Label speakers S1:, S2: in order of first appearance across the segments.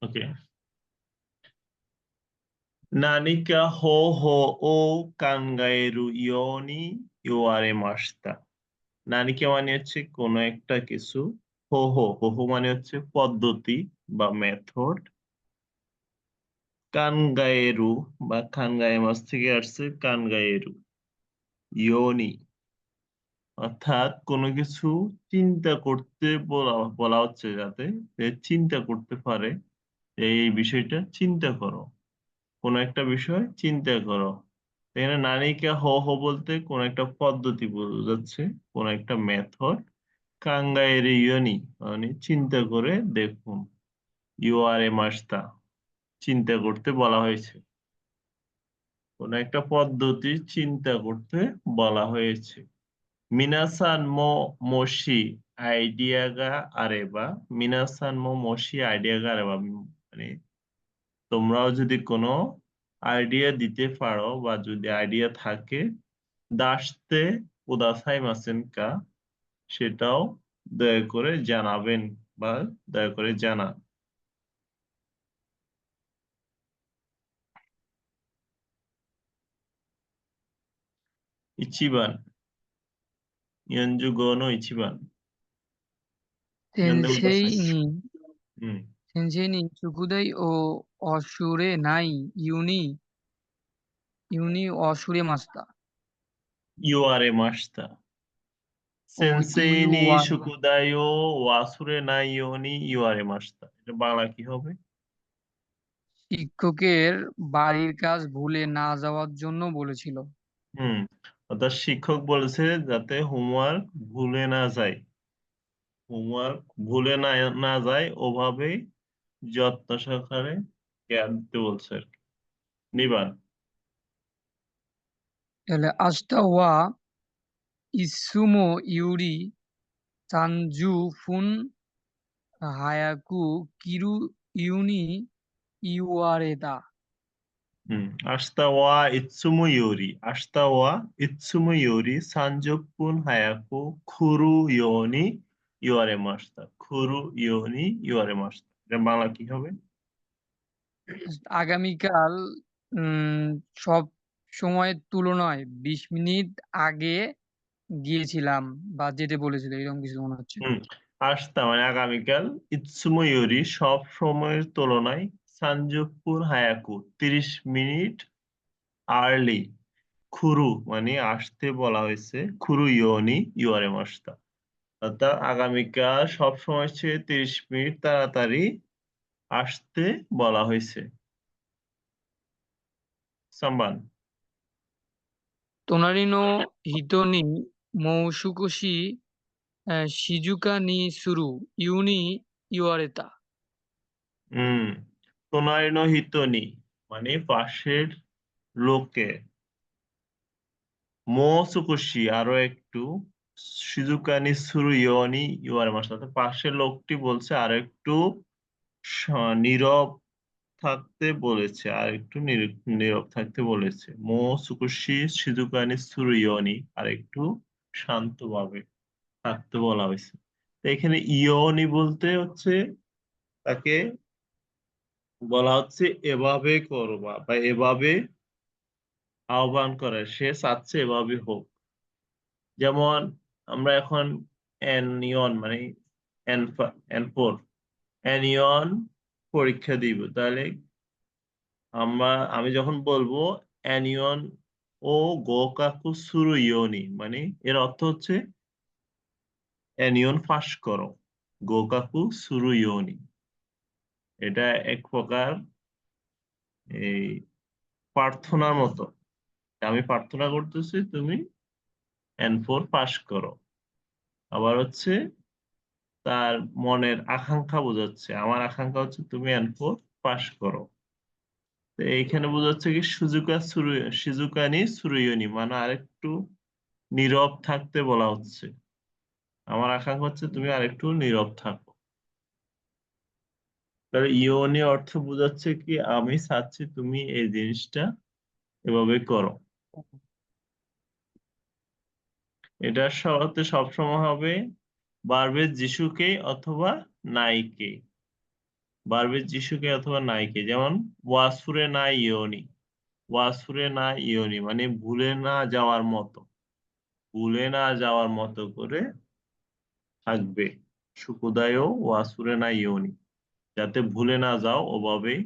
S1: ওকে। নানিকা হো হো ও কানগায়েরু ইয়োনি ইওয়ারে মাস্তা। নানিকা মানে হচ্ছে কোন একটা কিছু। হো হো হো হো মানে হচ্ছে পদ্ধতি বা মেথড। কানগায়েরু বা খানগায়েমাস থেকে আসছে কানগায়েরু ইয়োনি, অর্থাৎ কোনো কিছু চিন্তা করতে বলা বলা হচ্ছে, যাতে সে চিন্তা করতে পারে। এই বিষয়টা চিন্তা করো, কোনো একটা বিষয় চিন্তা করো। এখানে নানিকা হ হ বলতে কোন একটা পদ্ধতি বোঝাচ্ছে, কোন একটা মেথড। কাঙ্গায়ের ইয়নি মানে চিন্তা করে দেখুন। ইউ আর এ মাস্তা চিন্তা করতে বলা হয়েছে, কোন একটা পদ্ধতি চিন্তা করতে বলা হয়েছে। মিনাসান মো মশি আইডিয়াগা আরেবা। মিনাসান মো মশি আইডিয়াগা আরেবা মানে তোমরাও যদি কোনো আইডিয়া দিতে পারো বা যদি আইডিয়া থাকে, দাসতে কুদাসাই মাসেন কা, সেটাও দয়া করে জানাবেন বা দয়া করে জানান। ইচিবান ইয়ঞ্জু গোনো ইচিবান।読んでください。
S2: সেনসেই নি
S1: うん。
S2: সেনসেই নি চুকুদাই ও অসুরে নাই ইউনি ইউনি অসুরে মাস্তা।
S1: 言われました。
S2: ও
S1: 先生
S2: ইউ
S1: に
S2: ওয়া
S1: 宿題を忘れないように言われました。এটা বাংলা কি হবে?
S2: শিক্ষকের বাড়ির কাজ ভুলে না যাওয়ার জন্য বলেছিল।
S1: হুম। অর্থাৎ শিক্ষক বলেছে যাতে হোমওয়ার্ক ভুলে না যায়। হোমওয়ার্ক ভুলে না না যায় ওভাবেই যত্ন সহকারে জ্ঞান দিতে বলছে আর কি। নিবান।
S2: তাহলে আস্তা ওয়া ইসুমো ইউরি চানজু ফুন হায়াকু কিরু ইউনি ইউয়ারেদা।
S1: うん。明日はいつもより、明日はいつもより30分早く来るように言われました。来るように言われました。এটা বাংলা কি হবে?
S2: আগামীকাল সব সময়ের তুলনায় ২০ মিনিট আগে গিয়েছিলাম বা যেতে বলেছিল এরকম কিছু মনে হচ্ছে।
S1: হুম। আসতা মানে আগামীকাল, ইৎসুমো ইয়োরি সব সময়ের তুলনায়, সানজুপুর হায়াকু 30 মিনিট আর্লি, খুরু মানে আসতে বলা হয়েছে, খুরু ইয়োনি ইয়োরে মাস্তা। অর্থাৎ আগামীকাল সব সময় চেয়ে 30 মিনিট তাড়াতাড়ি আসতে বলা হয়েছে। সাম্বান।
S2: 隣の人にもう少し静かにするように言われた。
S1: হুম। তোনারি নো হিতোনি মানে পাশের লোকে, মো সুকুশি আরো একটু, শিজুকানি সুরু ইয়োনি ইওয়ারে মাসা, পাশের লোকটি বলছে আর একটু নীরব থাকতে বলেছে, আর একটু নীরব থাকতে বলেছে। মো সুকুশি শিজুকানি সুরু ইয়োনি আর একটু শান্তভাবে থাকতে বলা হয়েছে। তো এখানে ইয়োনি বলতে হচ্ছে তাকে বলা হচ্ছে এভাবে করবা বা এভাবে আহ্বান করে, সে চাচ্ছে এভাবে হোক। যেমন আমরা এখন অ্যানিয়ন মানে এন ফোর অ্যানিয়ন পরীক্ষা দিব, তাহলে আমি যখন বলবো অ্যানিয়ন ও গোকাকু সুরু ইয়োনি, মানে এর অর্থ হচ্ছে অ্যানিয়ন ফাঁস করো, গোকাকু সুরু ইয়োনি। এটা এক প্রকার এই প্রার্থনার মতো, আমি প্রার্থনা করতেছি তুমি এন ফোর পাস করো। আবার হচ্ছে তার মনের আকাঙ্ক্ষা বোঝাচ্ছে, আমার আকাঙ্ক্ষা হচ্ছে তুমি এন ফোর পাস করো। তো এইখানে বোঝাচ্ছে কি সিজুকানি সুরুইনি মানে আরেকটু নীরব থাকতে বলা হচ্ছে, আমার আকাঙ্ক্ষা হচ্ছে তুমি আরেকটু নীরব থাকো। তাহলে ইওনি অর্থ বোঝাচ্ছে কি আমি চাচ্ছি তুমি এই জিনিসটা এভাবে করো। এটার সাথে সবসময় হবে ভার্বের যিশুকে অথবা নাইকে। ভার্বের যিশুকে অথবা নাইকে, যেমন ওয়াসফুরে না ইয়োনি, ওয়াসফুরে না ইয়োনি মানে ভুলে না যাওয়ার মতো, ভুলে না যাওয়ার মতো করে থাকবে। সুখোদায়ও ওয়াসফুরে না ইয়োনি, যাতে ভুলে না যাও, ওভাবেই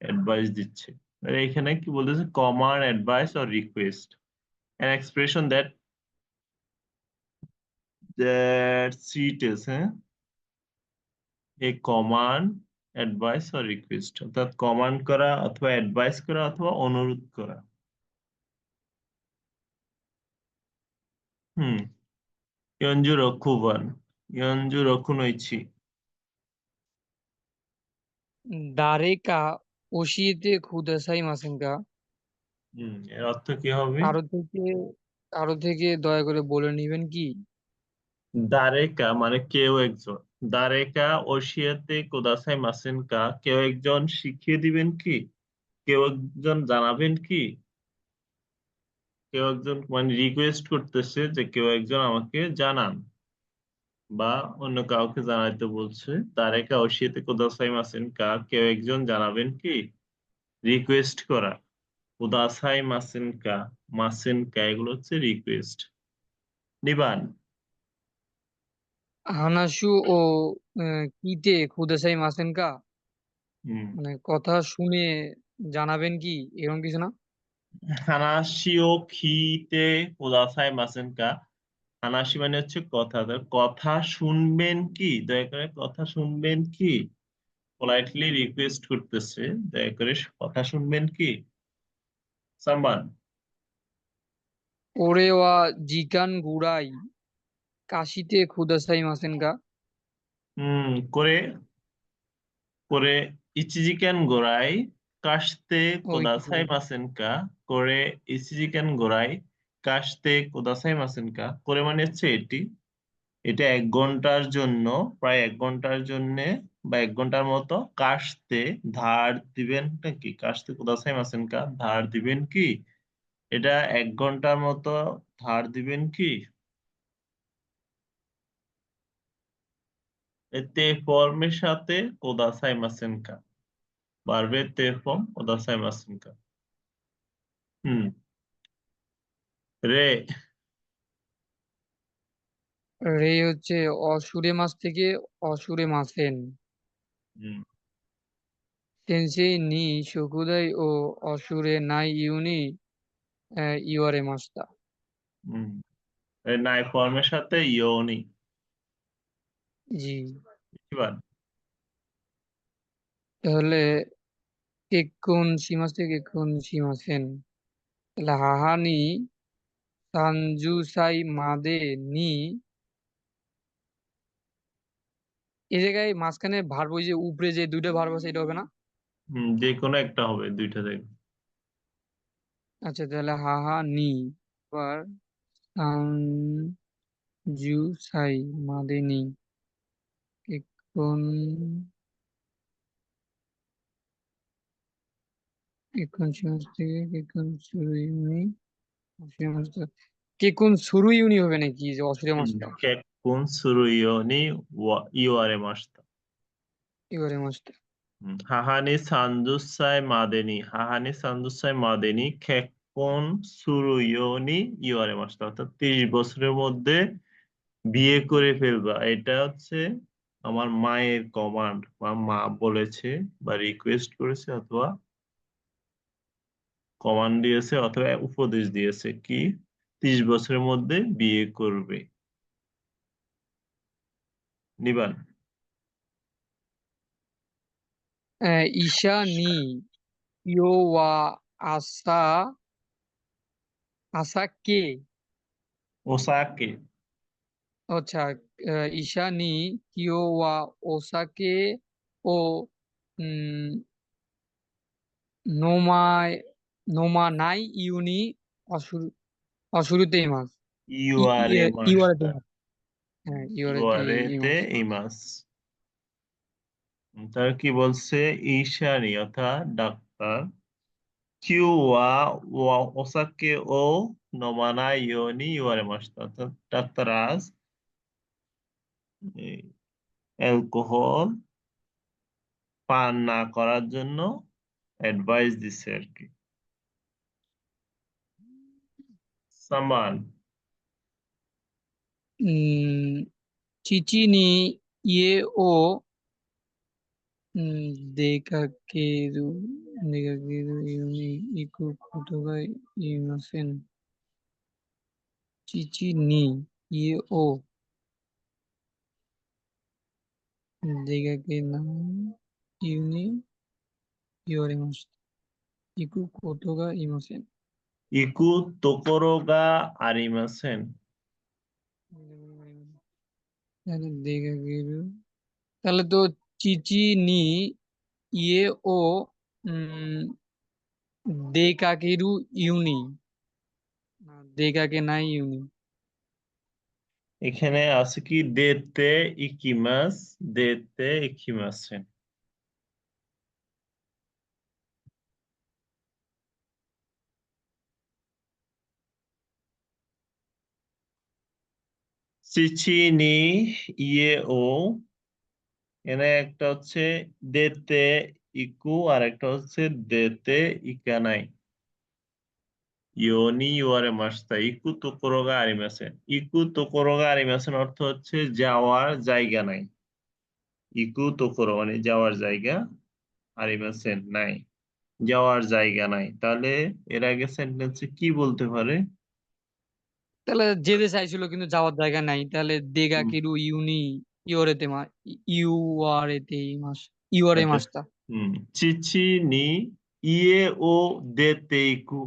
S1: অ্যাডভাইস দিচ্ছে। আর এখানে কি বলতেছে, command, advice or request, an expression that treats a command, advice or request, অর্থাৎ কমান্ড করা অথবা অ্যাডভাইস করা অথবা অনুরোধ করা। হুম, 연주 러쿠반, 연주 러쿠노이치।
S2: দারেকা ওশিয়েতে খুদাসাই মাসেনকা।
S1: এর অর্থ কি হবে?
S2: কারো থেকে কারো থেকে দয়া করে বলে নিবেন কি?
S1: দারেকা মানে কেউ একজন, দারেকা ওশিয়াতে কোদাসাই মাসেনকা, কেউ একজন শিখিয়ে দিবেন কি, কেউ একজন জানাবেন কি, কেউ একজন মানে রিকোয়েস্ট করতেছে যে কেউ একজন আমাকে জানান বা অন্য কাউকে জানাইতে বলছে। তারেকা ওশিয়াতে কুদাসাই মাসেন কা, কেউ একজন জানাবেন কি, রিকোয়েস্ট করা। কুদাসাই মাসেন কা এগুলো হচ্ছে রিকোয়েস্ট। নিবান।
S2: হানাসু ও কিতে খুদাসাই মাসেনকা,
S1: হুম,
S2: মানে কথা শুনে জানাবেন কি, এরকম কিছু না?
S1: হানাসিও খিতে কুদাসাই মাসেন কা, হানাসি মানে হচ্ছে কথা, তো কথা শুনবেন কি, দয়া করে কথা শুনবেন কি, পোলাইটলি রিকোয়েস্ট করতেছে, দয়া করে কথা শুনবেন কি। সাম্বান।
S2: ওরে ওয়া জিকান গুড়াই কাশিতে খুদাসাই মাসেনকা।
S1: করে করে ইচিজিকেন গোরাই কাশতে
S2: ওই
S1: কোদাসাই মাসেনকা, করে ইচিজিকেন গোরাই কাশতে কোদাসাই মাসেনকা, করে মানে হচ্ছে এটি, এটা 1 ঘন্টার জন্য, প্রায় 1 ঘন্টার জন্য বা 1 ঘন্টার মতো কাশতে ধার দিবেন নাকি, কাশতে কোদাসাই মাসেনকা ধার দিবেন কি, এটা 1 ঘন্টার মতো ধার দিবেন কি। তে ফর্মের সাথে কোদাসাই মাসেনকা, বাড়বে তে ফর্ম কোদাসাই মাসেনকা। হুম, রে।
S2: রে হচ্ছে অসুরে মাস থেকে অসুরে মাসেন।
S1: হুম,
S2: সেন্সেই নি শকুদাই ও অসুরে নাই ইউনি ইউয়ারে মাস্তা।
S1: হুম, এই নাই ফর্মের সাথে ইয়োনি।
S2: জি।
S1: এবার
S2: তাহলে কেক্কুন সীমাস থেকে কেক্কুন সীমাসেন, তাহলে হাহানি সানজুসাই মাদে নি, এই জায়গায় মাঝখানে ভার্ব, ওই যে উপরে যে দুইটা ভার্ব আছে, এটা হবে না?
S1: যে কোনো একটা হবে দুইটা থেকে।
S2: আচ্ছা, তাহলে হাহা নি আবার সানজুসাই মাদে নি কেক্কুন, কেক্কুন সীমাস থেকে কেক্কুন সুরুইমি অসুরে মাস্তা। কেক্কুন সুরুইউনি হবে নাকি, যে অসুরে মাস্তা?
S1: কেকুন সুরু ইয়োনি ইয়োয়ারে মাস্তা।
S2: ইউয়ারে মাস্তা।
S1: হাহানি সানজুসাই মাদেনি, হাহানি সানজুসাই মাদেনি কেকুন সুরু ইয়োনি ইয়োয়ারে মাস্তা, অর্থাৎ 30 বছরের মধ্যে বিয়ে করে ফেলবা, এটা হচ্ছে আমার মায়ের কমান্ড, বা মা বলেছে বা রিকোয়েস্ট করেছে অথবা কমান্ড দিয়েছে অথবা উপদেশ দিয়েছে কি, 30 বছরের মধ্যে বিয়ে করবে। নিবান।
S2: ঈশা নি ইয়ো ওয়া আসা আসা কে।
S1: ওসাকে।
S2: আচ্ছা, ঈশা নি কিও ওয়া ওসাকে ও উম, নোমায় নোমা নাই ইউনি অসুর অসুরুতেই মাস।
S1: ইউয়ারে
S2: ইউয়ারেতে
S1: মাস্টার,
S2: মাস। হ্যাঁ, ইউয়ারেতে এই
S1: ইউয়ারেতে
S2: মাস।
S1: ইমাস। তার কি বলছে, ঈশানি অর্থাৎ ডাক্তার, কিউ ওয়া ওয়া ওসাকে ও নমানা ইয়োনি ইউয়ারে মাস্টার, অর্থাৎ ডাক্তার আজ এই অ্যালকোহল পান না করার জন্য অ্যাডভাইস দিছে আর কি। সামান
S2: চিচিনি ইয়ে ও দেকাকেরু দেকাকেরু ইউনি ইকু কোটোগা ইমাসেন। চিচিনি ইয়ে ও দেকাকে না ইউনি ইয়োরেমাসু ইকু কোটোগা ইমাসেন।
S1: ইকু তোকোরো গা আরিমাসেন।
S2: দেকাকেরু তাহলে তো চিচিনি ইয়ে ও দেকাকেরু ইউনি দেকাকে নাই ইউনি।
S1: এখানে আছে কি দেতে ইকিমাস, দেতে ইকিমাসেন। চিচি নি ইয়ে ও, এখানে একটা হচ্ছে দেতে ইকু আর একটা হচ্ছে দেতে ইকানাই। ইয়োনি ইউয়ারে মাস্তা ইকু তোকোরোগা আরিমাসেন। ইকু তোকোরোগা আরিমাসেন অর্থ হচ্ছে যাওয়ার জায়গা নাই। ইকু তোকোরো মানে যাওয়ার জায়গা, আরিমাসেন নাই, যাওয়ার জায়গা নাই। তাহলে এর আগে সেন্টেন্সে কি বলতে পারে?
S2: তাহলে যেতে চাইছিল কিন্তু যাওয়ার জায়গা নাই, তাহলে দেগা
S1: হুম,
S2: কিরু ইউনি ইওরেতে মা ইউআরেতে মাস ইওরে
S1: আচ্ছা।
S2: মাসটা।
S1: হুম, চিচি নি ইয়ে ও দেতে ইকু,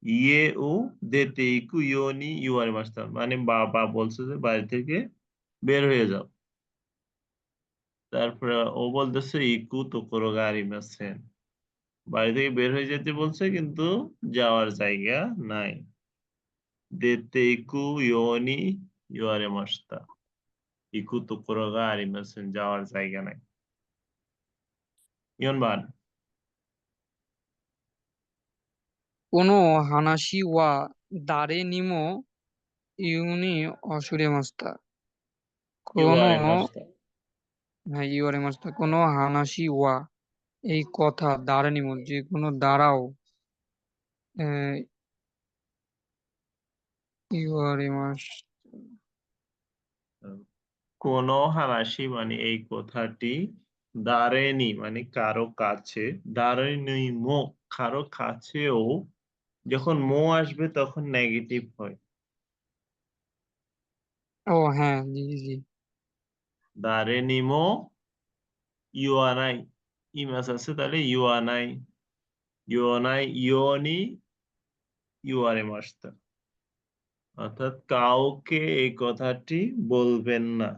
S1: ইয়ে ও দেতে ইকু ইয়োনি ইউয়ারে মাস্তা মানে বাবা বলছে যে বাড়ি থেকে বের হয়ে যাও। তারপরে ও বলতেছে ইকু তোকোরোগা আরিমাসেন, বাড়ি থেকে বের হয়ে যেতে বলছে কিন্তু যাওয়ার জায়গা নাই। দেতে ইকু ইয়োনি ইউয়ারে মাস্তা, ইকু তোকোরোগা আরিমাসেন, যাওয়ার জায়গা নাই। ইয়নবান
S2: কোনো হানাশি ওয়া দারে নিমো ইউনি অসুরে মাস্তা। কোনো
S1: ইউয়ারে মাস্তা।
S2: হ্যাঁ ইওরে মাস্তা কোনো হানাশি ওয়া এই কথা দারে নিমো যে কোনো দাঁড়াও ইওরে মাস।
S1: কোনো হানাসি মানে এই কথাটি, দারেনি মানে কারো কাছে, দারেনি মো কারো কাছেও, যখন মো আসবে তখন নেগেটিভ হয়।
S2: ও হ্যাঁ জি জি জি।
S1: দারেনি মো ইউয়ানাই, ইমাস আছে তাহলে ইউয়ানাই, ইউয়ানাই ইয়োনি ইউয়ারে মাস্তা, অর্থাৎ কাউকে এই কথাটি বলবেন না।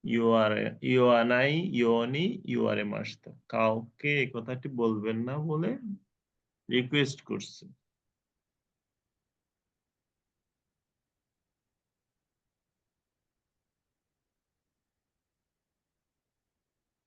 S1: ইউয়ারে ইউয়ানাই ইয়োনি ইউয়ারে মাস্তা, কাউকে এই কথাটি বলবেন না বলে রিকোয়েস্ট করছে।